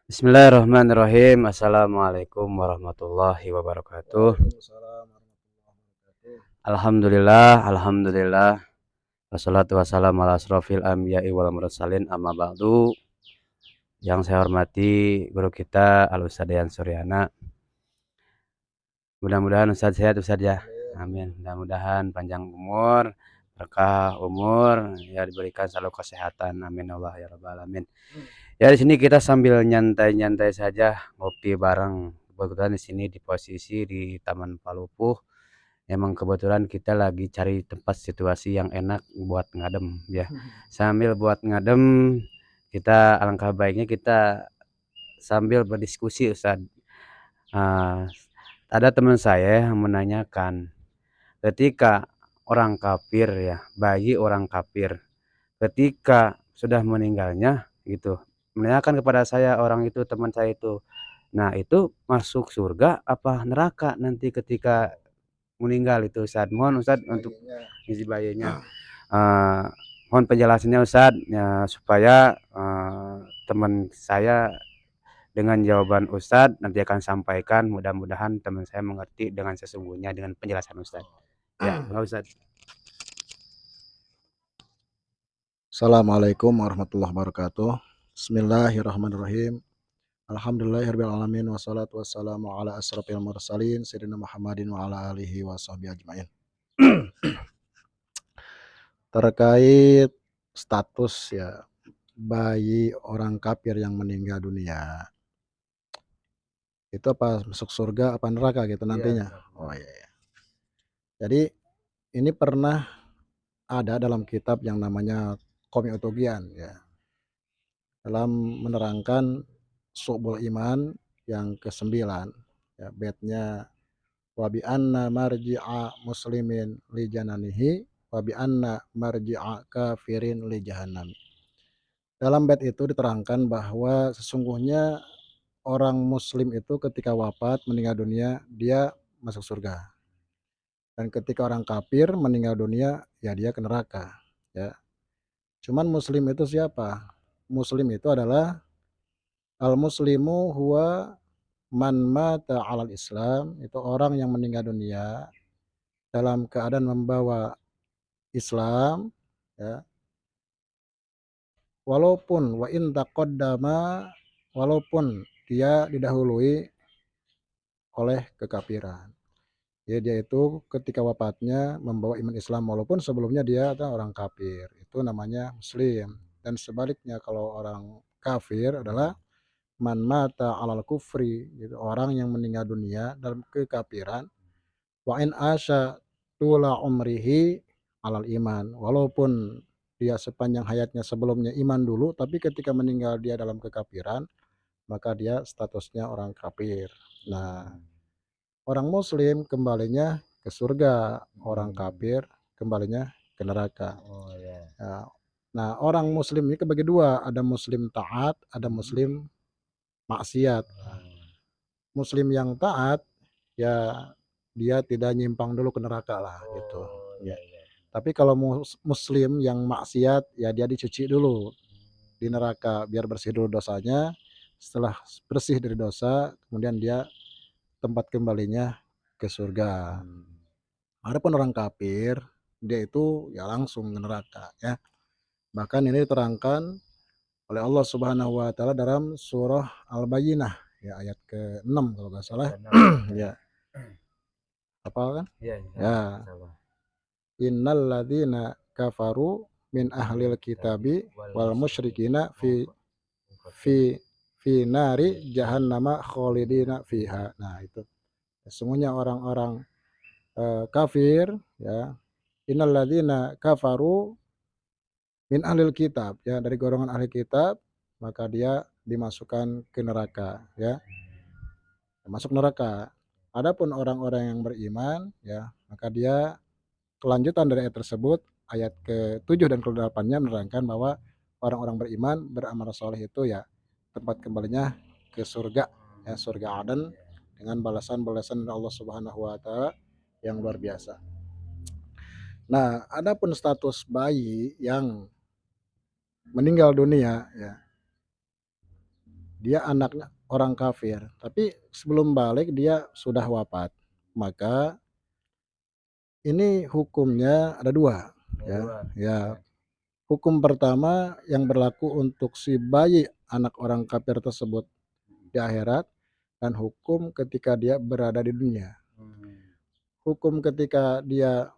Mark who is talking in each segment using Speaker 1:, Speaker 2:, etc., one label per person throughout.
Speaker 1: Bismillahirrahmanirrahim. Assalamualaikum warahmatullahi wabarakatuh.
Speaker 2: Waalaikumsalam warahmatullahi wabarakatuh.
Speaker 1: Alhamdulillah. Wassalatu wassalamu ala asrofil anbiya'i wal mursalin, amma ba'du. Yang saya hormati guru kita Al Ustadz Dayan Suryana. Mudah-mudahan Ustadz sehat Ustadz ya. Amin. Mudah-mudahan panjang umur, berkah umur, ya diberikan selalu kesehatan. Amin Allah ya rabbal alamin. Ya di sini kita sambil nyantai-nyantai saja, ngopi bareng. Kebetulan di sini di posisi di Taman Palupuh. Emang kebetulan kita lagi cari tempat situasi yang enak buat ngadem ya. Sambil buat ngadem, kita alangkah baiknya kita sambil berdiskusi Ustadz. Ada teman saya yang menanyakan, ketika orang kafir ya, bayi orang kafir, ketika sudah meninggalnya gitu, menanyakan kepada saya orang itu, teman saya itu, nah itu masuk surga apa neraka nanti ketika meninggal itu Ustadz. Mohon Ustadz untuk isi bayinya. Mohon penjelasannya Ustadz ya, supaya teman saya dengan jawaban Ustadz nanti akan sampaikan, mudah-mudahan teman saya mengerti dengan sesungguhnya dengan penjelasan Ustadz. Ya, nggak Ustadz.
Speaker 2: Assalamualaikum warahmatullahi wabarakatuh. Bismillahirrahmanirrahim. Alhamdulillahirabbil alamin wassalatu wassalamu ala asrofil mursalin sayyidina Muhammadin wa ala alihi washabbihi ajmain. Terkait status ya bayi orang kafir yang meninggal dunia, itu apa masuk surga apa neraka gitu nantinya? Oh iya. Jadi ini pernah ada dalam kitab yang namanya Qomiyut Tughyan ya, dalam menerangkan Syu'bul Iman yang ke-9 ya, baitnya wa bi anna marji'a muslimin li jananihi wa bi anna marji'a kafirin li jahannam. Dalam bait itu diterangkan bahwa sesungguhnya orang muslim itu ketika wafat meninggal dunia dia masuk surga. Dan ketika orang kafir meninggal dunia ya dia ke neraka ya. Cuman muslim itu siapa? Muslim itu adalah al-muslimu huwa man mata 'alal Islam, itu orang yang meninggal dunia dalam keadaan membawa Islam ya. Walaupun wa in taqaddama, walaupun dia didahului oleh kekafiran. Ya dia itu ketika wafatnya membawa iman Islam walaupun sebelumnya dia adalah orang kafir. Itu namanya muslim. Dan sebaliknya kalau orang kafir adalah man mata 'alal kufri, gitu, orang yang meninggal dunia dalam kekafiran. Wa in asya tula umrihi 'alal iman, walaupun dia sepanjang hayatnya sebelumnya iman dulu, tapi ketika meninggal dia dalam kekafiran, maka dia statusnya orang kafir. Nah, orang muslim kembalinya ke surga, orang kafir kembalinya ke neraka. Ya. Nah, orang muslim ini kebagi dua, ada muslim taat, ada muslim maksiat. Muslim yang taat ya dia tidak nyimpang dulu ke neraka lah gitu. Ya. Tapi kalau muslim yang maksiat ya dia dicuci dulu di neraka biar bersih dulu dosanya. Setelah bersih dari dosa, kemudian dia tempat kembalinya ke surga. Adapun orang kafir, dia itu ya langsung ke neraka ya. Bahkan ini diterangkan oleh Allah Subhanahu wa taala dalam surah Al-Bayyinah ya ayat ke-6 kalau nggak salah. Ya. Apa kan? Ya. Innal ladzina kafaru min ahlil kitabi wal musyrikina fi fi nari jahannama khalidina fiha. Nah, itu. Sesungguhnya orang-orang kafir ya. Innal ladzina kafaru min ahlil kitab ya, dari golongan ahli kitab, maka dia dimasukkan ke neraka ya. Masuk neraka. Adapun orang-orang yang beriman ya, maka dia kelanjutan dari ayat tersebut, ayat ke-7 dan ke-8-nya menerangkan bahwa orang-orang beriman beramal soleh itu ya tempat kembalinya ke surga, ya surga Aden dengan balasan-balasan dari Allah Subhanahu wa taala yang luar biasa. Nah, adapun status bayi yang meninggal dunia ya, dia anaknya orang kafir, tapi sebelum balik dia sudah wafat. Maka ini hukumnya ada dua, ya. Ya, hukum pertama yang berlaku untuk si bayi anak orang kafir tersebut di akhirat dan hukum ketika dia berada di dunia. Hukum ketika dia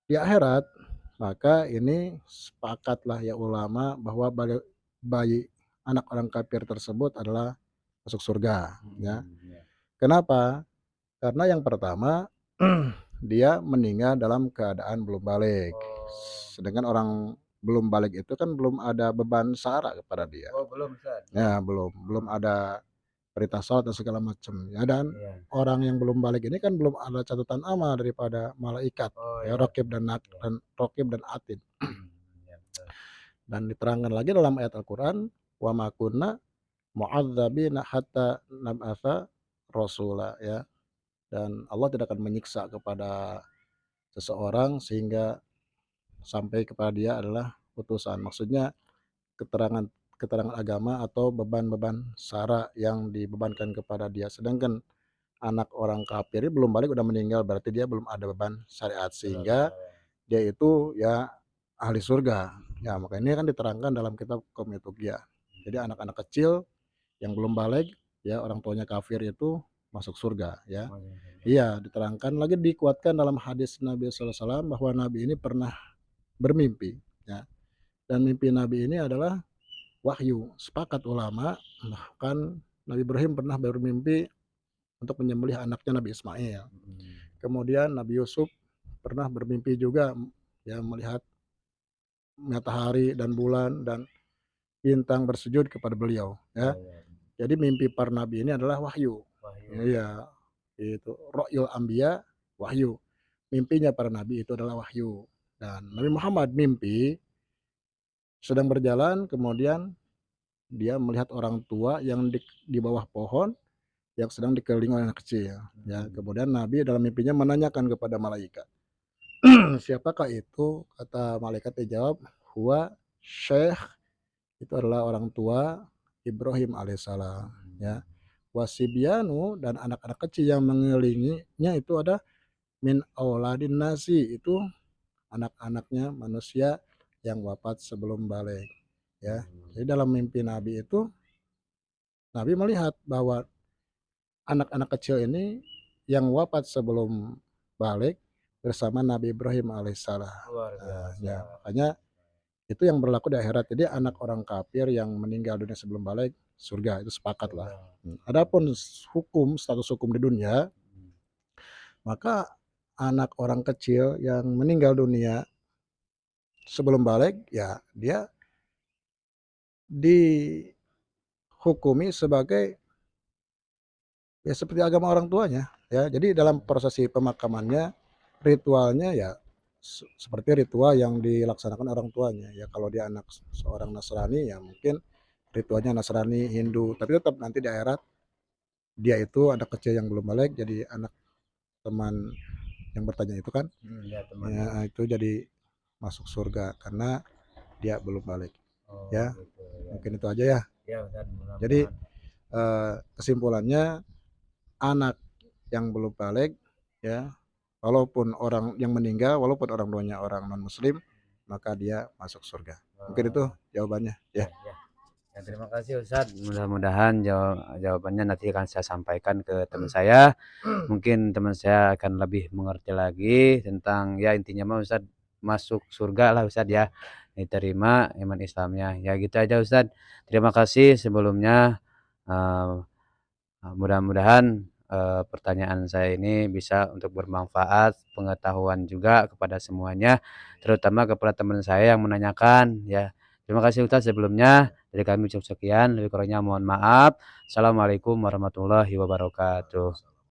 Speaker 2: di akhirat, maka ini sepakatlah ya ulama bahwa bayi anak orang kafir tersebut adalah masuk surga, ya. Kenapa? Karena yang pertama dia meninggal dalam keadaan belum balik. Sedangkan orang belum balik itu kan belum ada beban syara kepada dia.
Speaker 1: Oh, belum Ustaz?
Speaker 2: Ya, belum ada perintah salat dan segala macam. Ya, dan orang yang belum balik ini kan belum ada catatan amal daripada malaikat, ya raqib dan atid. Dan diterangkan lagi dalam ayat Al-Qur'an, wa ma kunna mu'adzabina hatta nab'atsa rasula, ya. Dan Allah tidak akan menyiksa kepada seseorang sehingga sampai kepada dia adalah utusan. Maksudnya keterangan agama atau beban-beban syara yang dibebankan kepada dia. Sedangkan anak orang kafir belum balik udah meninggal, berarti dia belum ada beban syariat sehingga dia itu ya ahli surga. Ya, maka ini kan diterangkan dalam kitab Qaumul Tughya. Jadi anak-anak kecil yang belum balik ya orang tuanya kafir itu masuk surga, ya. Iya, diterangkan lagi dikuatkan dalam hadis Nabi sallallahu alaihi wasallam bahwa Nabi ini pernah bermimpi, ya. Dan mimpi Nabi ini adalah wahyu. Sepakat ulama, bahkan Nabi Ibrahim pernah bermimpi untuk menyembelih anaknya Nabi Ismail. Kemudian Nabi Yusuf pernah bermimpi juga ya melihat matahari dan bulan dan bintang bersujud kepada beliau, ya. Jadi mimpi para nabi ini adalah wahyu. Iya, itu ro'yul anbiya wahyu. Mimpinya para nabi itu adalah wahyu. Dan Nabi Muhammad mimpi sedang berjalan, kemudian dia melihat orang tua yang di bawah pohon yang sedang dikelilingi oleh anak kecil, ya. Kemudian Nabi dalam mimpinya menanyakan kepada malaikat, siapakah itu? Kata malaikat dijawab, huwa Syekh, itu adalah orang tua Ibrahim alaihissalam, ya. Wasibyanu, dan anak-anak kecil yang mengelilinginya itu ada min auladin nasi, itu anak-anaknya manusia yang wafat sebelum balik, ya. Jadi dalam mimpi Nabi itu Nabi melihat bahwa anak-anak kecil ini yang wafat sebelum balik bersama Nabi Ibrahim alaihissalam. Ya, makanya itu yang berlaku di akhirat. Jadi anak orang kafir yang meninggal dunia sebelum balik surga, itu sepakat lah. Adapun status hukum di dunia, maka anak orang kecil yang meninggal dunia sebelum balik ya dia dihukumi sebagai ya seperti agama orang tuanya, ya. Jadi dalam prosesi pemakamannya, ritualnya ya seperti ritual yang dilaksanakan orang tuanya. Ya kalau dia anak seorang Nasrani ya mungkin ritualnya Nasrani, Hindu, tapi tetap nanti di akhirat dia itu anak kecil yang belum balik jadi anak teman yang bertanya itu kan, ya, itu jadi masuk surga karena dia belum balik. Ya, mungkin itu aja ya. Jadi kesimpulannya, anak yang belum balik ya, walaupun orang yang meninggal, walaupun orang tuanya orang non muslim, maka dia masuk surga. Mungkin itu jawabannya ya.
Speaker 1: Ya, terima kasih Ustadz. Mudah-mudahan jawabannya nanti akan saya sampaikan ke teman saya. Mungkin teman saya akan lebih mengerti lagi tentang ya intinya mah Ustadz masuk surga lah Ustadz ya. Diterima iman Islamnya. Ya gitu aja Ustadz. Terima kasih sebelumnya. Mudah-mudahan pertanyaan saya ini bisa untuk bermanfaat, pengetahuan juga kepada semuanya, terutama kepada teman saya yang menanyakan ya. Terima kasih Ustaz sebelumnya. Dari kami cukup sekian, lebih kurangnya mohon maaf. Assalamualaikum warahmatullahi wabarakatuh.